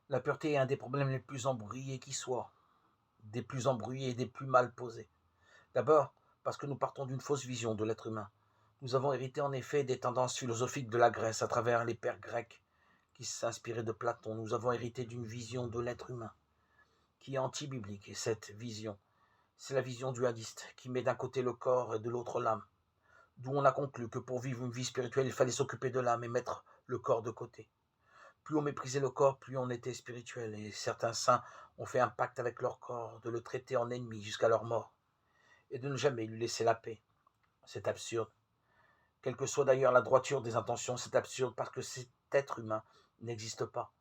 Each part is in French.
La pureté est un des problèmes les plus embrouillés qui soient, des plus embrouillés et des plus mal posés. D'abord, parce que nous partons d'une fausse vision de l'être humain. Nous avons hérité en effet des tendances philosophiques de la Grèce à travers les pères grecs qui s'inspiraient de Platon. Nous avons hérité d'une vision de l'être humain qui est anti-biblique. Et cette vision, c'est la vision dualiste qui met d'un côté le corps et de l'autre l'âme. D'où on a conclu que pour vivre une vie spirituelle, il fallait s'occuper de l'âme et mettre le corps de côté. Plus on méprisait le corps, plus on était spirituel. Et certains saints ont fait un pacte avec leur corps de le traiter en ennemi jusqu'à leur mort et de ne jamais lui laisser la paix. C'est absurde. Quelle que soit d'ailleurs la droiture des intentions, c'est absurde parce que cet être humain n'existe pas.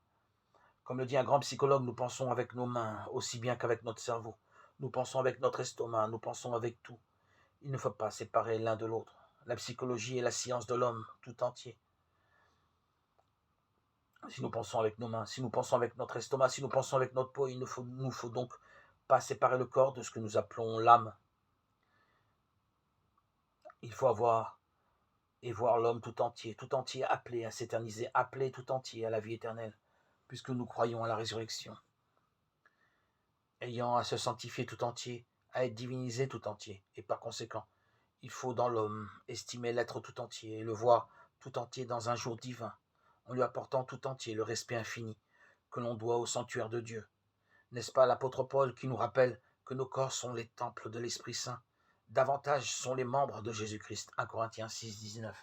Comme le dit un grand psychologue, nous pensons avec nos mains aussi bien qu'avec notre cerveau. Nous pensons avec notre estomac, nous pensons avec tout. Il ne faut pas séparer l'un de l'autre. La psychologie est la science de l'homme tout entier. Si nous pensons avec nos mains, si nous pensons avec notre estomac, si nous pensons avec notre peau, il ne nous faut donc pas séparer le corps de ce que nous appelons l'âme. Il faut avoir et voir l'homme tout entier appelé à s'éterniser, appelé tout entier à la vie éternelle, puisque nous croyons à la résurrection, ayant à se sanctifier tout entier, à être divinisé tout entier, et par conséquent, il faut dans l'homme estimer l'être tout entier et le voir tout entier dans un jour divin, en lui apportant tout entier le respect infini que l'on doit au sanctuaire de Dieu. N'est-ce pas l'apôtre Paul qui nous rappelle que nos corps sont les temples de l'Esprit Saint, davantage sont les membres de Jésus-Christ, 1 Corinthiens 6, 19.